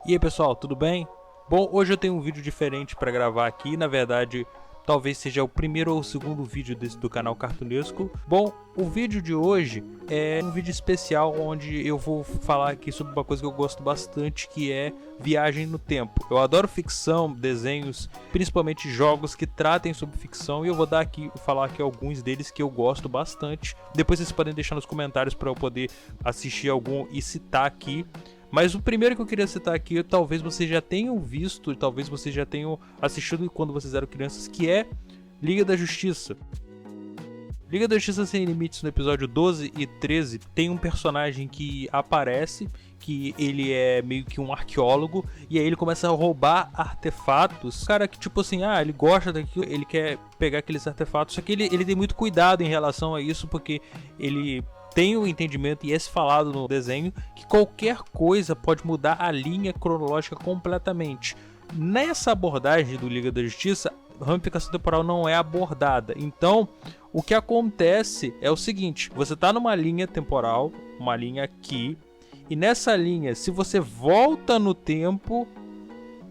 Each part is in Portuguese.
E aí pessoal, tudo bem? Bom, hoje eu tenho um vídeo diferente para gravar aqui, na verdade talvez seja o primeiro ou o segundo vídeo do canal Cartunesco. Bom, o vídeo de hoje é um vídeo especial onde eu vou falar aqui sobre uma coisa que eu gosto bastante, que é viagem no tempo. Eu adoro ficção, desenhos, principalmente jogos que tratem sobre ficção, e eu vou falar aqui alguns deles que eu gosto bastante. Depois vocês podem deixar nos comentários para eu poder assistir algum e citar aqui. Mas o primeiro que eu queria citar aqui, talvez vocês já tenham visto, talvez vocês já tenham assistido quando vocês eram crianças, que é Liga da Justiça. Liga da Justiça Sem Limites, no episódio 12 e 13, tem um personagem que aparece, que ele é meio que um arqueólogo, e aí ele começa a roubar artefatos. Cara que tipo assim, ele gosta daquilo, ele quer pegar aqueles artefatos, só que ele tem muito cuidado em relação a isso, porque ele tem o entendimento, e é falado no desenho, que qualquer coisa pode mudar a linha cronológica completamente. Nessa abordagem do Liga da Justiça, a ramificação temporal não é abordada. Então, o que acontece é o seguinte: você está numa linha temporal, uma linha aqui, e nessa linha, se você volta no tempo,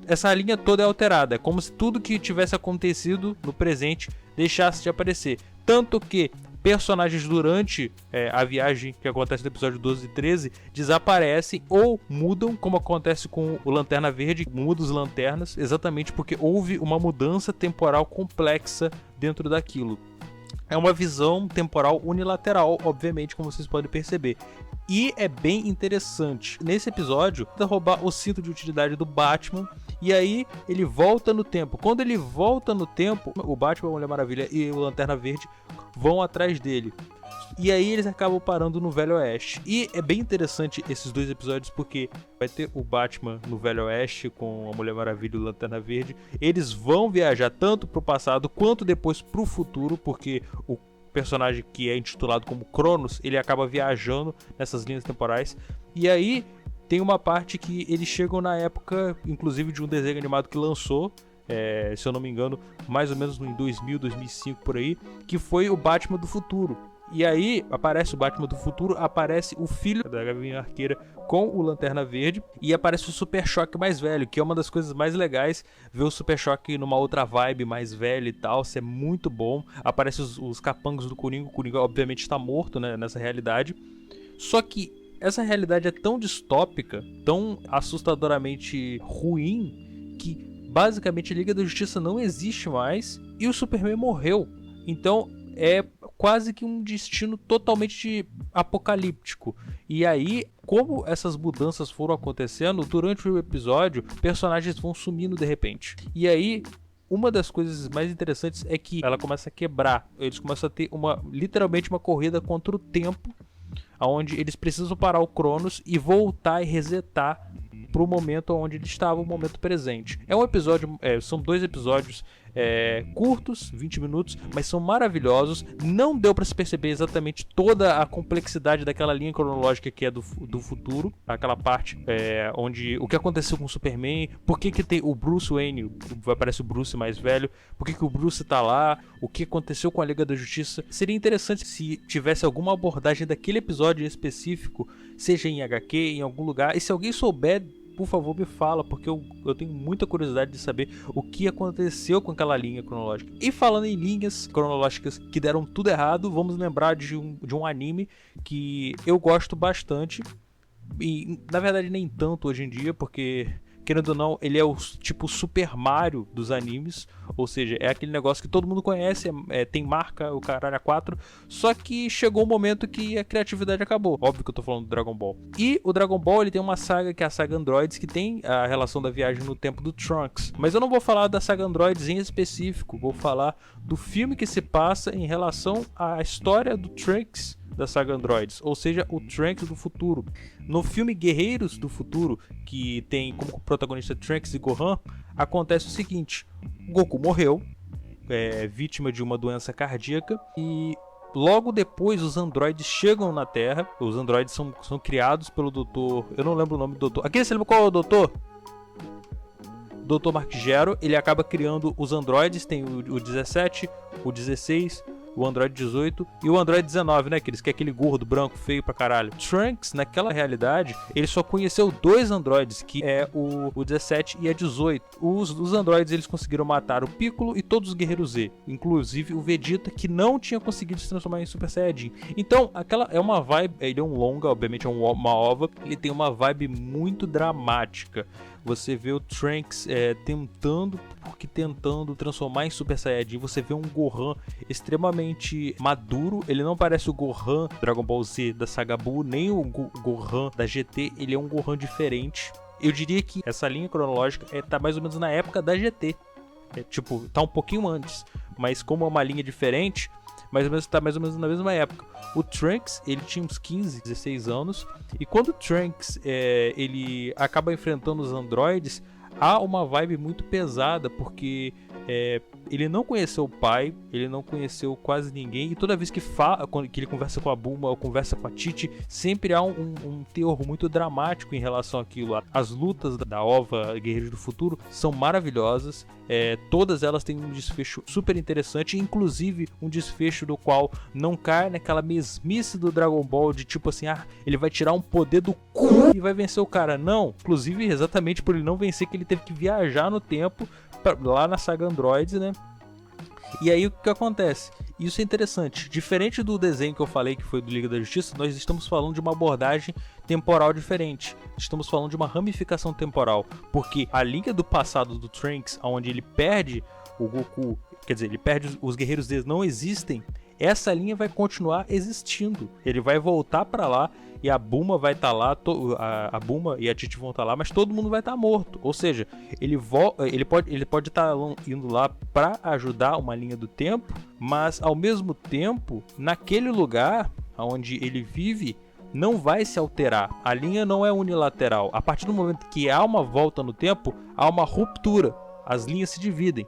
essa linha toda é alterada. É como se tudo que tivesse acontecido no presente deixasse de aparecer. Tanto que personagens durante a viagem que acontece no episódio 12 e 13 desaparecem ou mudam, como acontece com o Lanterna Verde, muda os lanternas, exatamente porque houve uma mudança temporal complexa dentro daquilo. É uma visão temporal unilateral, obviamente, como vocês podem perceber. E é bem interessante. Nesse episódio, tenta roubar o cinto de utilidade do Batman, e aí ele volta no tempo. Quando ele volta no tempo, o Batman, a Mulher Maravilha e o Lanterna Verde vão atrás dele. E aí eles acabam parando no Velho Oeste. E é bem interessante esses dois episódios, porque vai ter o Batman no Velho Oeste com a Mulher Maravilha e o Lanterna Verde. Eles vão viajar tanto pro passado quanto depois pro futuro, porque o personagem que é intitulado como Cronos, ele acaba viajando nessas linhas temporais. E aí tem uma parte que eles chegam na época, inclusive, de um desenho animado que lançou, se eu não me engano, mais ou menos em 2000, 2005 por aí, que foi o Batman do Futuro. E aí aparece o Batman do Futuro, aparece o filho da Gavião Arqueira com o Lanterna Verde, e aparece o Super Choque mais velho, que é uma das coisas mais legais, ver o Super Choque numa outra vibe mais velha e tal, isso é muito bom. Aparece os capangos do Coringa, o Coringa obviamente está morto, né, nessa realidade, só que essa realidade é tão distópica, tão assustadoramente ruim, que basicamente a Liga da Justiça não existe mais e o Superman morreu. Então é quase que um destino totalmente apocalíptico. E aí, como essas mudanças foram acontecendo, durante o episódio, personagens vão sumindo de repente. E aí, uma das coisas mais interessantes é que ela começa a quebrar. Eles começam a ter literalmente uma corrida contra o tempo, onde eles precisam parar o Cronos e voltar e resetar para o momento onde ele estava, o momento presente. É um episódio, são dois episódios curtos, 20 minutos, mas são maravilhosos. Não deu para se perceber exatamente toda a complexidade daquela linha cronológica que é do futuro, aquela parte onde o que aconteceu com o Superman, por que tem o Bruce Wayne, aparece o Bruce mais velho, por que o Bruce tá lá, o que aconteceu com a Liga da Justiça. Seria interessante se tivesse alguma abordagem daquele episódio em específico, seja em HQ, em algum lugar, e se alguém souber, por favor, me fala, porque eu tenho muita curiosidade de saber o que aconteceu com aquela linha cronológica. E falando em linhas cronológicas que deram tudo errado, vamos lembrar de um anime que eu gosto bastante. E na verdade nem tanto hoje em dia, porque, querendo ou não, ele é o tipo Super Mario dos animes. Ou seja, é aquele negócio que todo mundo conhece, tem marca, o caralho a 4. Só que chegou um momento que a criatividade acabou. Óbvio que eu tô falando do Dragon Ball. E o Dragon Ball, ele tem uma saga que é a saga Androids, que tem a relação da viagem no tempo do Trunks. Mas eu não vou falar da saga Androids em específico. Vou falar do filme que se passa em relação à história do Trunks da saga Androids, ou seja, o Trunks do futuro. No filme Guerreiros do Futuro, que tem como protagonista Trunks e Gohan, acontece o seguinte: o Goku morreu, vítima de uma doença cardíaca, e logo depois os androides chegam na Terra. Os androides são criados pelo doutor, eu não lembro o nome do doutor. Aqui você lembra qual é o doutor? Dr. Mark Gero. Ele acaba criando os androides, tem o 17, o 16, o Android 18 e o Android 19, né, que é aquele gordo branco feio pra caralho. Trunks, naquela realidade, ele só conheceu 2 androides, que é o 17 e a 18. Os androides, eles conseguiram matar o Piccolo e todos os guerreiros Z, inclusive o Vegeta, que não tinha conseguido se transformar em Super Saiyajin. Então, aquela é uma vibe, ele é um longa, obviamente é uma ova, ele tem uma vibe muito dramática. Você vê o Trunks tentando transformar em Super Saiyajin. Você vê um Gohan extremamente maduro. Ele não parece o Gohan Dragon Ball Z da Saga Buu, nem o Gohan da GT. Ele é um Gohan diferente. Eu diria que essa linha cronológica tá mais ou menos na época da GT. Tá um pouquinho antes. Mas como é uma linha diferente, tá mais ou menos na mesma época. O Trunks, ele tinha uns 15, 16 anos, e quando o Trunks ele acaba enfrentando os androides, há uma vibe muito pesada, porque ele não conheceu o pai, ele não conheceu quase ninguém, e toda vez que ele conversa com a Bulma ou conversa com a Titi, sempre há um teor muito dramático em relação àquilo. As lutas da OVA Guerreiros do Futuro são maravilhosas, todas elas têm um desfecho super interessante, inclusive um desfecho do qual não cai naquela mesmice do Dragon Ball de tipo assim, ele vai tirar um poder do cu e vai vencer o cara. Não, inclusive exatamente por ele não vencer que ele teve que viajar no tempo lá na saga Androids, né? E aí o que acontece? Isso é interessante. Diferente do desenho que eu falei, que foi do Liga da Justiça, nós estamos falando de uma abordagem temporal diferente. Estamos falando de uma ramificação temporal. Porque a linha do passado do Trunks, onde ele perde o Goku, quer dizer, ele perde os guerreiros deles, não existem. Essa linha vai continuar existindo. Ele vai voltar pra lá e a Bulma vai estar lá, a Bulma e a Titi vão estar lá, mas todo mundo vai estar morto. Ou seja, ele pode estar indo lá para ajudar uma linha do tempo, mas ao mesmo tempo, naquele lugar onde ele vive, não vai se alterar. A linha não é unilateral. A partir do momento que há uma volta no tempo, há uma ruptura. As linhas se dividem.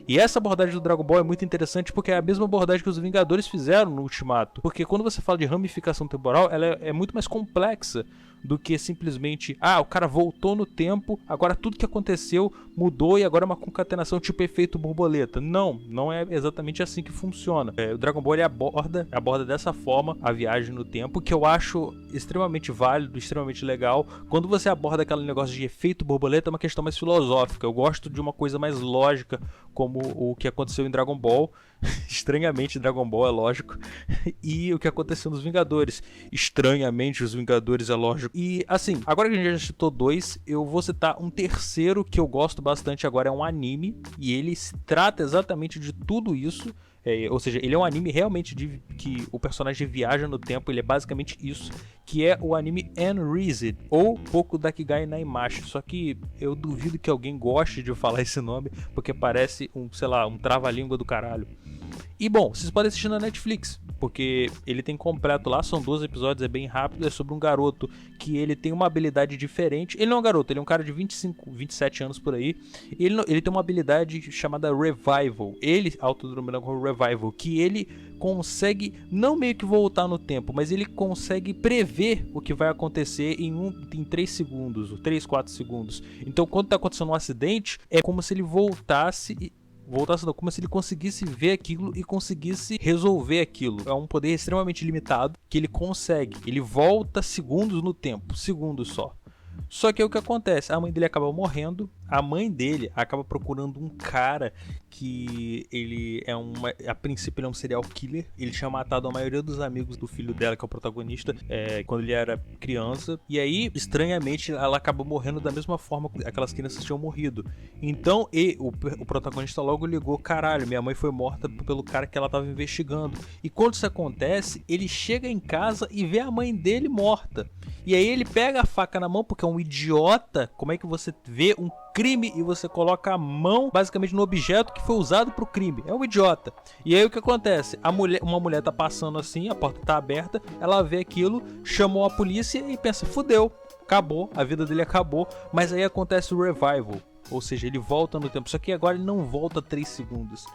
E essa abordagem do Dragon Ball é muito interessante porque é a mesma abordagem que os Vingadores fizeram no Ultimato. Porque quando você fala de ramificação temporal, ela é muito mais complexa do que simplesmente, o cara voltou no tempo, agora tudo que aconteceu mudou e agora é uma concatenação tipo efeito borboleta. Não é exatamente assim que funciona. O Dragon Ball ele aborda dessa forma a viagem no tempo, que eu acho extremamente válido, extremamente legal. Quando você aborda aquele negócio de efeito borboleta, é uma questão mais filosófica. Eu gosto de uma coisa mais lógica, como o que aconteceu em Dragon Ball. Estranhamente, Dragon Ball é lógico. E o que aconteceu nos Vingadores. Estranhamente, os Vingadores é lógico. E assim, agora que a gente já citou 2, eu vou citar um terceiro que eu gosto bastante agora, é um anime. E ele se trata exatamente de tudo isso. Ou seja, ele é um anime realmente que o personagem viaja no tempo, ele é basicamente isso, que é o anime Unreason, ou Boku Dakigai Naimashi. Só que eu duvido que alguém goste de falar esse nome, porque parece um trava-língua do caralho. E bom, vocês podem assistir na Netflix, porque ele tem completo lá, são 12 episódios, é bem rápido, é sobre um garoto que ele tem uma habilidade diferente. Ele não é um garoto, ele é um cara de 25, 27 anos por aí. Ele tem uma habilidade chamada Revival. Ele autodenominado como Revival, que ele consegue não meio que voltar no tempo, mas ele consegue prever o que vai acontecer em 3 segundos, 3, 4 segundos. Então quando tá acontecendo um acidente, é como se ele como se ele conseguisse ver aquilo e conseguisse resolver aquilo. É um poder extremamente limitado que ele consegue. Ele volta segundos no tempo, segundos só. Só que o que acontece? A mãe dele acaba morrendo. A mãe dele acaba procurando um cara que ele a princípio ele é um serial killer. Ele tinha matado a maioria dos amigos do filho dela, que é o protagonista, quando ele era criança. E aí, estranhamente, ela acaba morrendo da mesma forma que aquelas crianças tinham morrido. Então, o protagonista logo ligou: caralho, minha mãe foi morta pelo cara que ela estava investigando. E quando isso acontece, ele chega em casa e vê a mãe dele morta. E aí ele pega a faca na mão, porque é um idiota. Como é que você vê um crime e você coloca a mão basicamente no objeto que foi usado pro crime? É um idiota. E aí o que acontece? Uma mulher tá passando assim, a porta tá aberta, ela vê aquilo, chamou a polícia e pensa: fudeu, acabou, a vida dele acabou. Mas aí acontece o revival, ou seja, ele volta no tempo, só que agora ele não volta 3 segundos.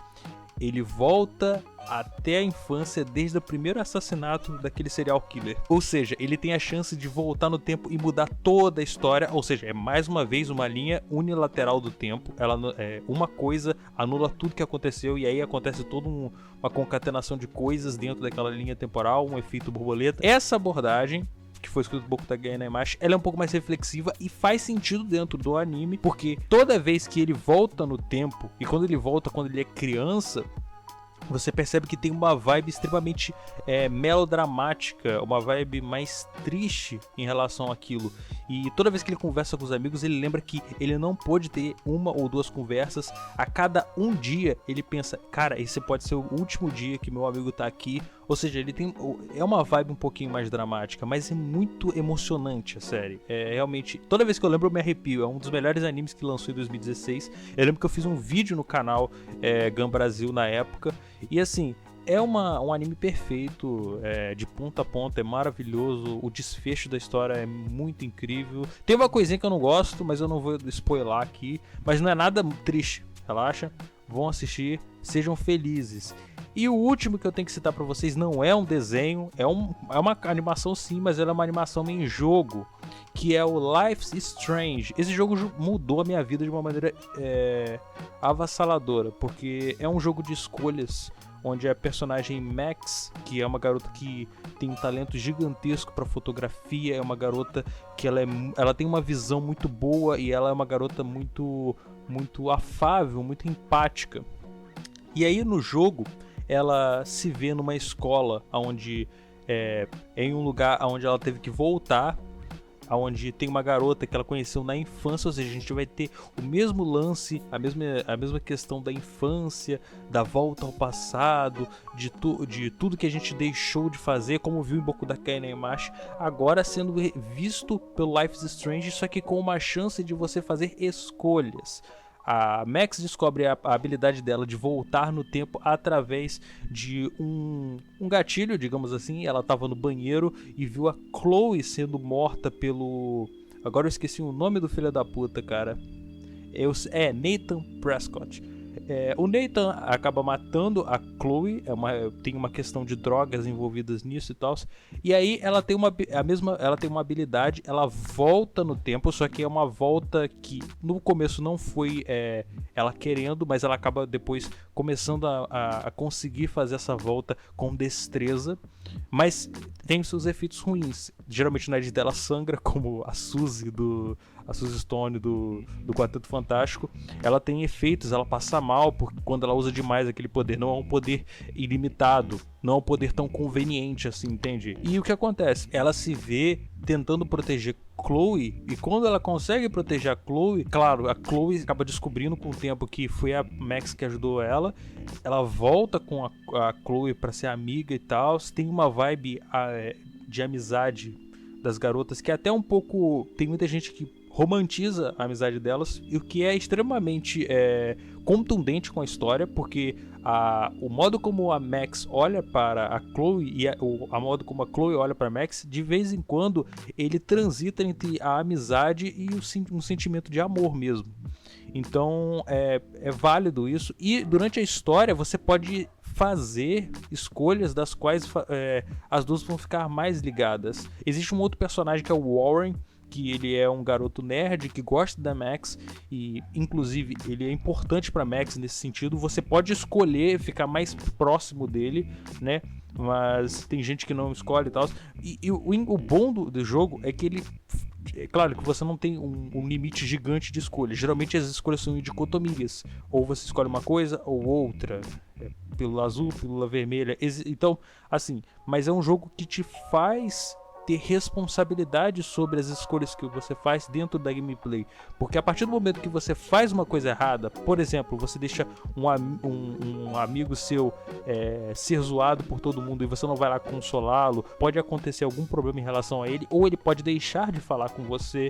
ele volta até a infância desde o primeiro assassinato daquele serial killer. Ou seja, ele tem a chance de voltar no tempo e mudar toda a história. Ou seja, é mais uma vez uma linha unilateral do tempo. Uma coisa anula tudo que aconteceu e aí acontece toda uma concatenação de coisas dentro daquela linha temporal, um efeito borboleta. Essa abordagem, que foi escrito por Boku Takagi Naimashi, ela é um pouco mais reflexiva e faz sentido dentro do anime, porque toda vez que ele volta no tempo, e quando ele volta quando ele é criança, você percebe que tem uma vibe extremamente melodramática, uma vibe mais triste em relação àquilo. E toda vez que ele conversa com os amigos, ele lembra que ele não pôde ter uma ou duas conversas. A cada um dia, ele pensa, cara, esse pode ser o último dia que meu amigo tá aqui. Ou seja, ele tem uma vibe um pouquinho mais dramática, mas é muito emocionante a série. Realmente, toda vez que eu lembro eu me arrepio. É um dos melhores animes que lançou em 2016. Eu lembro que eu fiz um vídeo no canal Gun Brasil na época. E assim, é um anime perfeito, de ponta a ponta, é maravilhoso, o desfecho da história é muito incrível. Tem uma coisinha que eu não gosto, mas eu não vou spoiler aqui, mas não é nada triste, relaxa, vão assistir, sejam felizes. E o último que eu tenho que citar pra vocês não é um desenho, é uma animação sim, mas ela é uma animação em jogo, que é o Life's Strange. Esse jogo mudou a minha vida de uma maneira avassaladora, porque é um jogo de escolhas, onde a personagem Max, que é uma garota que tem um talento gigantesco para fotografia, é uma garota que ela tem uma visão muito boa e ela é uma garota muito afável, muito empática. E aí no jogo ela se vê numa escola onde em um lugar onde ela teve que voltar, onde tem uma garota que ela conheceu na infância, ou seja, a gente vai ter o mesmo lance, a mesma questão da infância, da volta ao passado, de tudo que a gente deixou de fazer, como viu em Boku Takagi Naimashi, agora sendo visto pelo Life's Strange, só que com uma chance de você fazer escolhas. A Max descobre a habilidade dela de voltar no tempo através de um gatilho, digamos assim. Ela estava no banheiro e viu a Chloe sendo morta pelo... Agora eu esqueci o nome do filho da puta, cara. Nathan Prescott. O Nathan acaba matando a Chloe, tem uma questão de drogas envolvidas nisso e tal. E aí ela tem uma habilidade, ela volta no tempo, só que é uma volta que no começo não foi ela querendo, mas ela acaba depois começando a conseguir fazer essa volta com destreza. Mas tem seus efeitos ruins. Geralmente o nariz dela sangra, como a Suzy Stone do Quarteto Fantástico. Ela tem efeitos, ela passa mal porque quando ela usa demais aquele poder. Não é um poder ilimitado, não é um poder tão conveniente assim, entende? E o que acontece? Ela se vê tentando proteger Chloe, e quando ela consegue proteger a Chloe, claro, a Chloe acaba descobrindo com o tempo que foi a Max que ajudou ela volta com a Chloe pra ser amiga e tal, tem uma vibe de amizade das garotas, que é até um pouco, tem muita gente que romantiza a amizade delas, e o que é extremamente contundente com a história, porque o modo como a Max olha para a Chloe e a modo como a Chloe olha para a Max, de vez em quando ele transita entre a amizade e um sentimento de amor mesmo. Então é válido isso, e durante a história você pode fazer escolhas das quais as duas vão ficar mais ligadas. Existe um outro personagem que é o Warren, que ele é um garoto nerd que gosta da Max e inclusive ele é importante para Max nesse sentido. Você pode escolher ficar mais próximo dele, né? Mas tem gente que não escolhe e tal. E o bom do jogo é que ele... É claro que você não tem um limite gigante de escolha. Geralmente as escolhas são em dicotomias. Ou você escolhe uma coisa ou outra. Pílula azul, pílula vermelha. Então, assim, mas é um jogo que te faz ter responsabilidade sobre as escolhas que você faz dentro da gameplay, porque a partir do momento que você faz uma coisa errada, por exemplo, você deixa um amigo seu ser zoado por todo mundo e você não vai lá consolá-lo, pode acontecer algum problema em relação a ele, ou ele pode deixar de falar com você,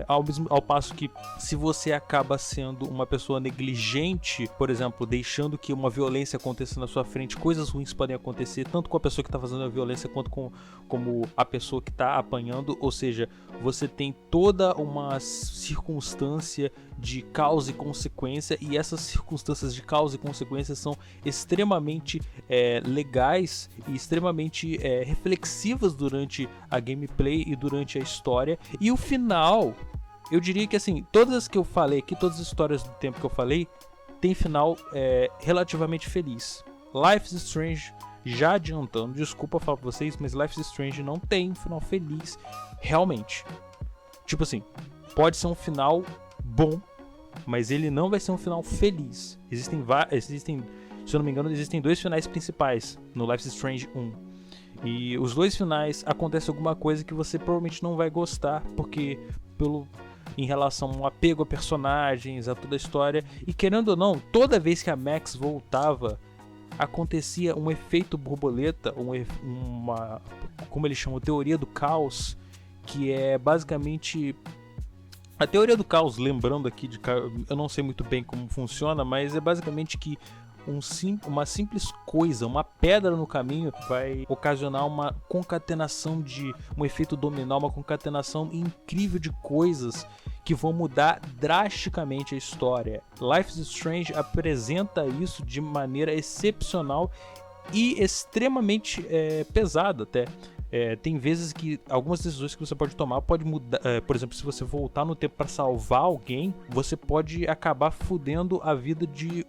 ao passo que se você acaba sendo uma pessoa negligente, por exemplo, deixando que uma violência aconteça na sua frente, coisas ruins podem acontecer, tanto com a pessoa que está fazendo a violência quanto como a pessoa que está apanhando, ou seja, você tem toda uma circunstância de causa e consequência, e essas circunstâncias de causa e consequência são extremamente legais e extremamente reflexivas durante a gameplay e durante a história. E o final, eu diria que assim, todas as que eu falei aqui, todas as histórias do tempo que eu falei, tem final relativamente feliz. Life is Strange, já adiantando, desculpa falar pra vocês, mas Life is Strange não tem um final feliz, realmente. Tipo assim, pode ser um final bom, mas ele não vai ser um final feliz. Existem, se eu não me engano, existem 2 finais principais no Life is Strange 1. E os 2 finais acontece alguma coisa que você provavelmente não vai gostar, porque em relação ao apego a personagens, a toda a história. E querendo ou não, toda vez que a Max voltava, acontecia um efeito borboleta, como eles chamam, teoria do caos, que é basicamente a teoria do caos. Lembrando aqui, eu não sei muito bem como funciona, mas é basicamente que uma simples coisa, uma pedra no caminho, vai ocasionar uma concatenação um efeito dominó, uma concatenação incrível de coisas que vão mudar drasticamente a história. Life is Strange apresenta isso de maneira excepcional e extremamente pesada até. Tem vezes que algumas decisões que você pode tomar pode mudar. Por exemplo, se você voltar no tempo para salvar alguém, você pode acabar fudendo a vida de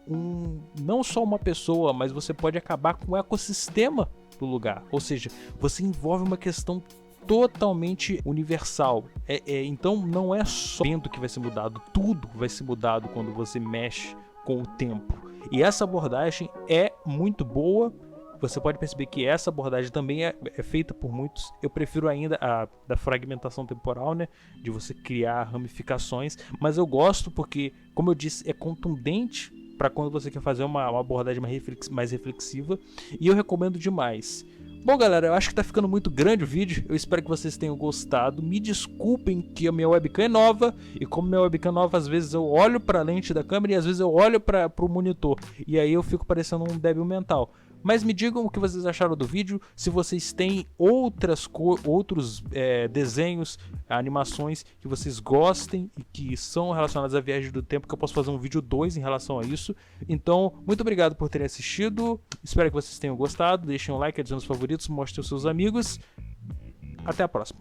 não só uma pessoa, mas você pode acabar com o ecossistema do lugar. Ou seja, você envolve uma questão totalmente universal. Então não é só o vento que vai ser mudado, tudo vai ser mudado quando você mexe com o tempo. E essa abordagem é muito boa. Você pode perceber que essa abordagem também é feita por muitos. Eu prefiro ainda a da fragmentação temporal, né? De você criar ramificações. Mas eu gosto porque, como eu disse, é contundente para quando você quer fazer uma abordagem mais reflexiva. E eu recomendo demais. Bom, galera, eu acho que tá ficando muito grande o vídeo. Eu espero que vocês tenham gostado. Me desculpem que a minha webcam é nova. E como minha webcam é nova, às vezes eu olho para a lente da câmera e às vezes eu olho para o monitor. E aí eu fico parecendo um débil mental. Mas me digam o que vocês acharam do vídeo, se vocês têm outros desenhos, animações que vocês gostem e que são relacionados à viagem do tempo, que eu posso fazer um vídeo 2 em relação a isso. Então, muito obrigado por terem assistido, espero que vocês tenham gostado, deixem um like, adicione os favoritos, mostrem aos seus amigos. Até a próxima.